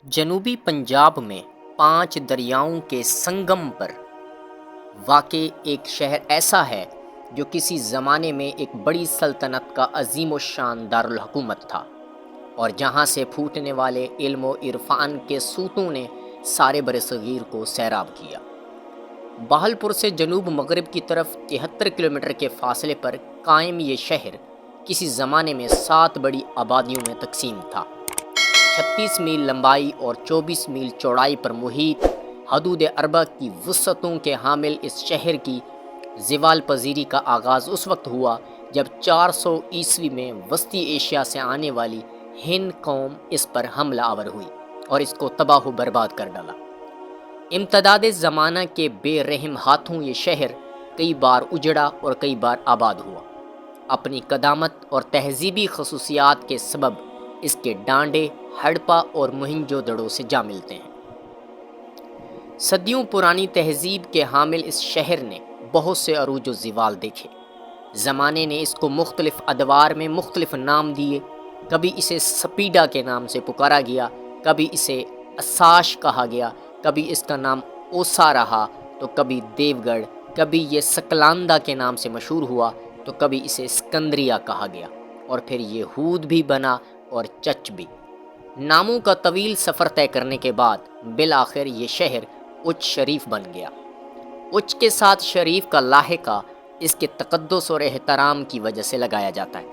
جنوبی پنجاب میں 5 دریاؤں کے سنگم پر واقع ایک شہر ایسا ہے جو کسی زمانے میں ایک بڑی سلطنت کا عظیم و شان دارالحکومت تھا، اور جہاں سے پھوٹنے والے علم و عرفان کے سوتوں نے سارے برصغیر کو سیراب کیا۔ بہلپور سے جنوب مغرب کی طرف 73 کلومیٹر کے فاصلے پر قائم یہ شہر کسی زمانے میں 7 بڑی آبادیوں میں تقسیم تھا۔ 36 میل لمبائی اور 24 میل چوڑائی پر محیط حدود اربع کی وسعتوں کے حامل اس شہر کی زوال پذیری کا آغاز اس وقت ہوا جب 400 عیسوی میں وسطی ایشیا سے آنے والی ہند قوم اس پر حملہ آور ہوئی اور اس کو تباہ و برباد کر ڈالا۔ امتداد زمانہ کے بے رحم ہاتھوں یہ شہر کئی بار اجڑا اور کئی بار آباد ہوا۔ اپنی قدامت اور تہذیبی خصوصیات کے سبب اس کے ڈانڈے ہڑپا اور موہنجو دڑو سے جا ملتے ہیں۔ صدیوں پرانی تہذیب کے حامل اس شہر نے بہت سے عروج و زوال دیکھے۔ زمانے نے اس کو مختلف ادوار میں مختلف نام دیے، کبھی اسے سپیڈا کے نام سے پکارا گیا، کبھی اسے اساش کہا گیا، کبھی اس کا نام اوسا رہا تو کبھی دیو گڑھ، کبھی یہ سکلاندا کے نام سے مشہور ہوا تو کبھی اسے اسکندریہ کہا گیا، اور پھر یہ ہود بھی بنا اور چچ بھی۔ ناموں کا طویل سفر طے کرنے کے بعد بالآخر یہ شہر اچ شریف بن گیا۔ اچ کے ساتھ شریف کا لاحقہ اس کے تقدس اور احترام کی وجہ سے لگایا جاتا ہے۔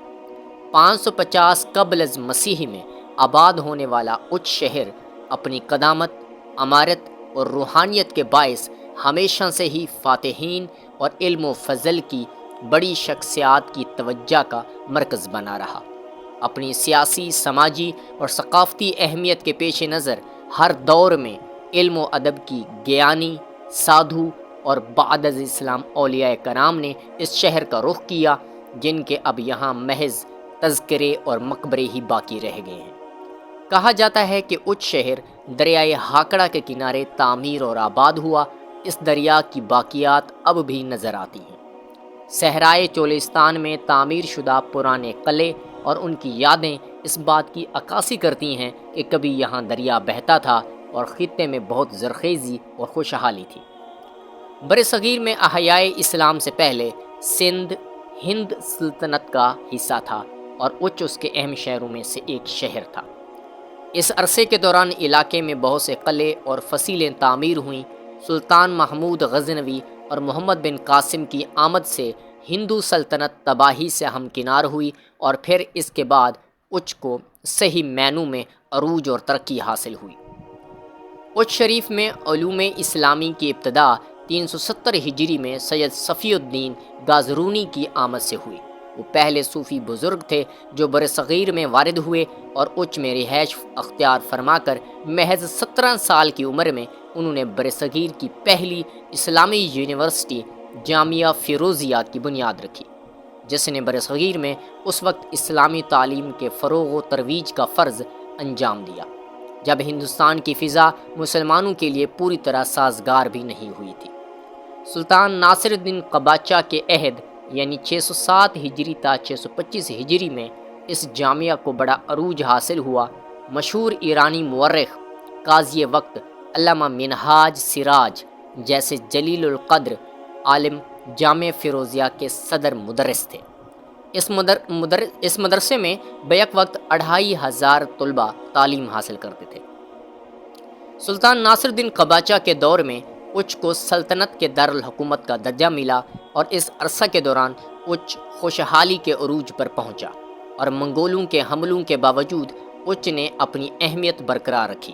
550 قبل از مسیح میں آباد ہونے والا اچ شہر اپنی قدامت، عمارت اور روحانیت کے باعث ہمیشہ سے ہی فاتحین اور علم و فضل کی بڑی شخصیات کی توجہ کا مرکز بنا رہا۔ اپنی سیاسی، سماجی اور ثقافتی اہمیت کے پیش نظر ہر دور میں علم و ادب کی گیانی، سادھو اور بعد از اسلام اولیاء کرام نے اس شہر کا رخ کیا، جن کے اب یہاں محض تذکرے اور مقبرے ہی باقی رہ گئے ہیں۔ کہا جاتا ہے کہ اچ شہر دریائے ہاکڑا کے کنارے تعمیر اور آباد ہوا۔ اس دریا کی باقیات اب بھی نظر آتی ہیں۔ صحرائے چولستان میں تعمیر شدہ پرانے قلعے اور ان کی یادیں اس بات کی عکاسی کرتی ہیں کہ کبھی یہاں دریا بہتا تھا اور خطے میں بہت زرخیزی اور خوشحالی تھی۔ برصغیر میں احیائے اسلام سے پہلے سندھ ہند سلطنت کا حصہ تھا اور اچ اس کے اہم شہروں میں سے ایک شہر تھا۔ اس عرصے کے دوران علاقے میں بہت سے قلعے اور فصیلیں تعمیر ہوئیں۔ سلطان محمود غزنوی اور محمد بن قاسم کی آمد سے ہندو سلطنت تباہی سے ہمکنار ہوئی، اور پھر اس کے بعد اچ کو صحیح معنوں میں عروج اور ترقی حاصل ہوئی۔ اچ شریف میں علوم اسلامی کی ابتدا 370 ہجری میں سید صفی الدین گازرونی کی آمد سے ہوئی۔ وہ پہلے صوفی بزرگ تھے جو برصغیر میں وارد ہوئے اور اچ میں رہائش اختیار فرما کر محض 17 سال کی عمر میں انہوں نے برصغیر کی پہلی اسلامی یونیورسٹی جامعہ فیروزیہ کی بنیاد رکھی، جس نے برصغیر میں اس وقت اسلامی تعلیم کے فروغ و ترویج کا فرض انجام دیا، جب ہندوستان کی فضا مسلمانوں کے لیے پوری طرح سازگار بھی نہیں ہوئی تھی۔ سلطان ناصر الدین قباچہ کے عہد یعنی 607 ہجری تا 625 ہجری میں اس جامعہ کو بڑا عروج حاصل ہوا۔ مشہور ایرانی مورخ قاضی وقت علامہ منہاج سراج جیسے جلیل القدر عالم جامع فیروزیہ کے صدر مدرس تھے۔ اس مدرسے میں بیک وقت 2500 طلبہ تعلیم حاصل کرتے تھے۔ سلطان ناصر الدین قباچہ کے دور میں اچ کو سلطنت کے دارالحکومت کا درجہ ملا، اور اس عرصہ کے دوران اچ خوشحالی کے عروج پر پہنچا، اور منگولوں کے حملوں کے باوجود اچ نے اپنی اہمیت برقرار رکھی۔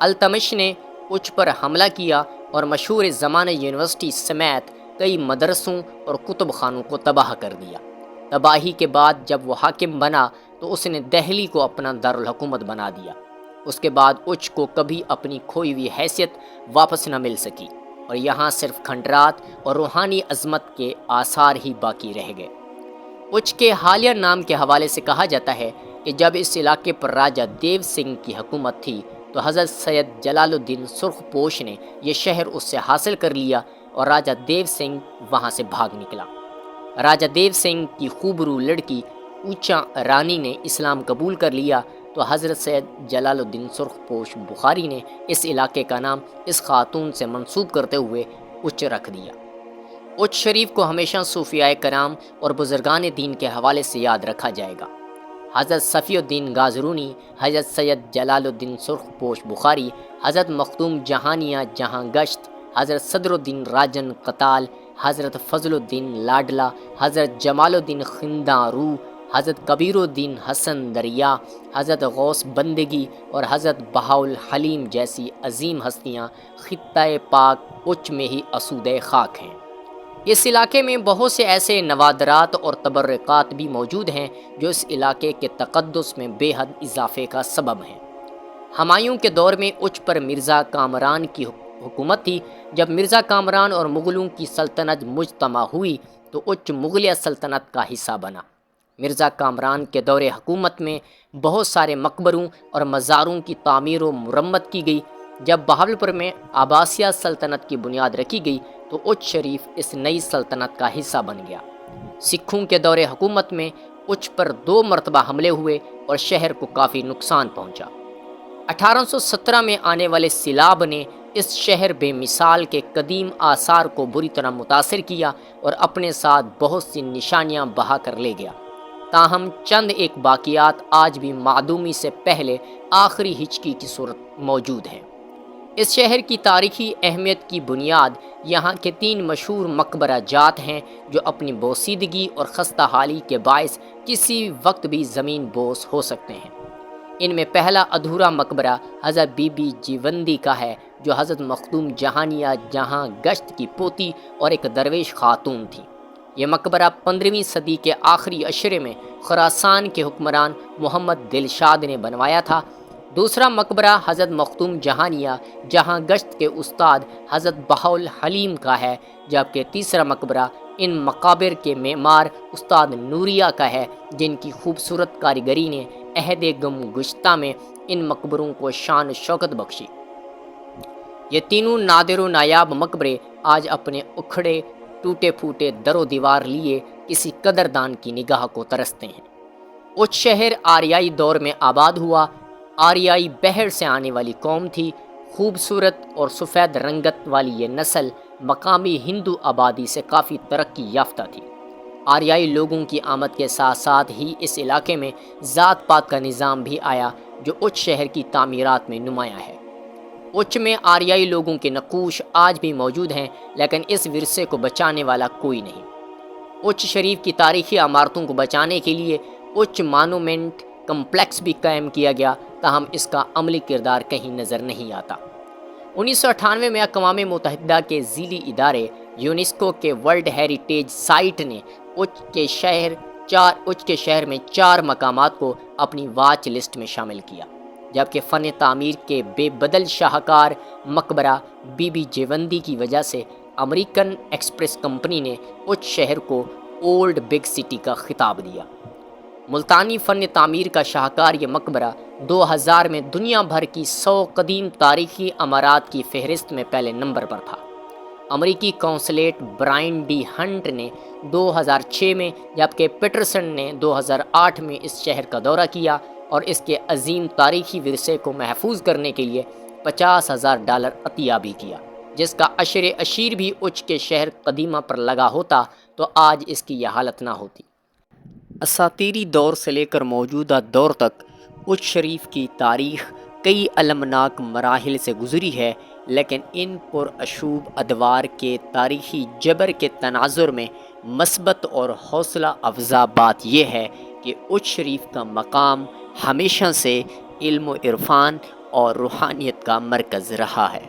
التمش نے اچ پر حملہ کیا اور مشہور زمانہ یونیورسٹی سمیت کئی مدرسوں اور کتب خانوں کو تباہ کر دیا۔ تباہی کے بعد جب وہ حاکم بنا تو اس نے دہلی کو اپنا دارالحکومت بنا دیا۔ اس کے بعد اچ کو کبھی اپنی کھوئی ہوئی حیثیت واپس نہ مل سکی، اور یہاں صرف کھنڈرات اور روحانی عظمت کے آثار ہی باقی رہ گئے۔ اچ کے حالیہ نام کے حوالے سے کہا جاتا ہے کہ جب اس علاقے پر راجہ دیو سنگھ کی حکومت تھی تو حضرت سید جلال الدین سرخ پوش نے یہ شہر اس سے حاصل کر لیا، اور راجہ دیو سنگھ وہاں سے بھاگ نکلا۔ راجہ دیو سنگھ کی خوبرو لڑکی اوچا رانی نے اسلام قبول کر لیا۔ تو حضرت سید جلال الدین سرخ پوش بخاری نے اس علاقے کا نام اس خاتون سے منسوب کرتے ہوئے اچ رکھ دیا۔ اچ شریف کو ہمیشہ صوفیاء کرام اور بزرگان دین کے حوالے سے یاد رکھا جائے گا۔ حضرت صفی الدین غازرونی، حضرت سید جلال الدین سرخ پوش بخاری، حضرت مخدوم جہانیہ جہاں گشت، حضرت صدر الدین راجن قتال، حضرت فضل الدین لاڈلا، حضرت جمال الدین خنداں رو، حضرت کبیر الدین حسن دریا، حضرت غوث بندگی اور حضرت بہاء الحلیم جیسی عظیم ہستیاں خطہ پاک اچ میں ہی اسودہ خاک ہیں۔ اس علاقے میں بہت سے ایسے نوادرات اور تبرکات بھی موجود ہیں جو اس علاقے کے تقدس میں بے حد اضافے کا سبب ہیں۔ ہمایوں کے دور میں اچ پر مرزا کامران کی حکومت تھی۔ جب مرزا کامران اور مغلوں کی سلطنت مجتمع ہوئی تو اچ مغلیہ سلطنت کا حصہ بنا۔ مرزا کامران کے دور حکومت میں بہت سارے مقبروں اور مزاروں کی تعمیر و مرمت کی گئی۔ جب بہاولپور میں عباسیہ سلطنت کی بنیاد رکھی گئی تو اچ شریف اس نئی سلطنت کا حصہ بن گیا۔ سکھوں کے دور حکومت میں اچ پر 2 مرتبہ حملے ہوئے اور شہر کو کافی نقصان پہنچا۔ 1817 میں آنے والے سیلاب نے اس شہر بے مثال کے قدیم آثار کو بری طرح متاثر کیا اور اپنے ساتھ بہت سی نشانیاں بہا کر لے گیا۔ تاہم چند ایک باقیات آج بھی معدومی سے پہلے آخری ہچکی کی صورت موجود ہیں۔ اس شہر کی تاریخی اہمیت کی بنیاد یہاں کے 3 مشہور مقبرہ جات ہیں جو اپنی بوسیدگی اور خستہ حالی کے باعث کسی وقت بھی زمین بوس ہو سکتے ہیں۔ ان میں پہلا ادھورا مقبرہ حضرت بی بی جیوندی کا ہے جو حضرت مخدوم جہانیہ جہاں گشت کی پوتی اور ایک درویش خاتون تھی۔ یہ مقبرہ 15ویں صدی کے آخری عشرے میں خراسان کے حکمران محمد دلشاد نے بنوایا تھا۔ دوسرا مقبرہ حضرت مخدوم جہانیہ جہاں گشت کے استاد حضرت بہاء الحلیم کا ہے، جبکہ تیسرا مقبرہ ان مقابر کے معمار استاد نوریہ کا ہے جن کی خوبصورت کاریگری نے عہد گم گشتہ میں ان مقبروں کو شان و شوکت بخشی۔ یہ تینوں نادر و نایاب مقبرے آج اپنے اکھڑے ٹوٹے پھوٹے در و دیوار لیے کسی قدردان کی نگاہ کو ترستے ہیں۔ اچ شہر آریائی دور میں آباد ہوا۔ آریائی بحر سے آنے والی قوم تھی۔ خوبصورت اور سفید رنگت والی یہ نسل مقامی ہندو آبادی سے کافی ترقی یافتہ تھی۔ آریائی لوگوں کی آمد کے ساتھ ساتھ ہی اس علاقے میں ذات پات کا نظام بھی آیا جو اچ شہر کی تعمیرات میں نمایاں ہے۔ اچ میں آریائی لوگوں کے نقوش آج بھی موجود ہیں لیکن اس ورثے کو بچانے والا کوئی نہیں۔ اچ شریف کی تاریخی عمارتوں کو بچانے کے لیے اچ مانومنٹ کمپلیکس بھی قائم کیا گیا، تاہم اس کا عملی کردار کہیں نظر نہیں آتا۔ 1998 میں اقوام متحدہ کے ذیلی ادارے یونیسکو کے ورلڈ ہیریٹیج سائٹ نے اچ کے شہر میں 4 مقامات کو اپنی واچ لسٹ میں شامل کیا، جبکہ فن تعمیر کے بے بدل شاہکار مقبرہ بی بی جیوندی کی وجہ سے امریکن ایکسپریس کمپنی نے اچ شہر کو اولڈ بگ سٹی کا خطاب دیا۔ ملتانی فن تعمیر کا شاہکار یہ مقبرہ 2000 میں دنیا بھر کی 100 قدیم تاریخی عمارات کی فہرست میں پہلے نمبر پر تھا۔ امریکی قونصلیٹ برائن ڈی ہنٹ نے 2006 میں جبکہ پیٹرسن نے 2008 میں اس شہر کا دورہ کیا اور اس کے عظیم تاریخی ورثے کو محفوظ کرنے کے لیے $50,000 عطیہ بھی کیا، جس کا اشیر بھی اچ کے شہر قدیمہ پر لگا ہوتا تو آج اس کی یہ حالت نہ ہوتی۔ اساطیری دور سے لے کر موجودہ دور تک اچ شریف کی تاریخ کئی المناک مراحل سے گزری ہے، لیکن ان پرعشوب ادوار کے تاریخی جبر کے تناظر میں مثبت اور حوصلہ افزا بات یہ ہے کہ اچ شریف کا مقام ہمیشہ سے علم و عرفان اور روحانیت کا مرکز رہا ہے۔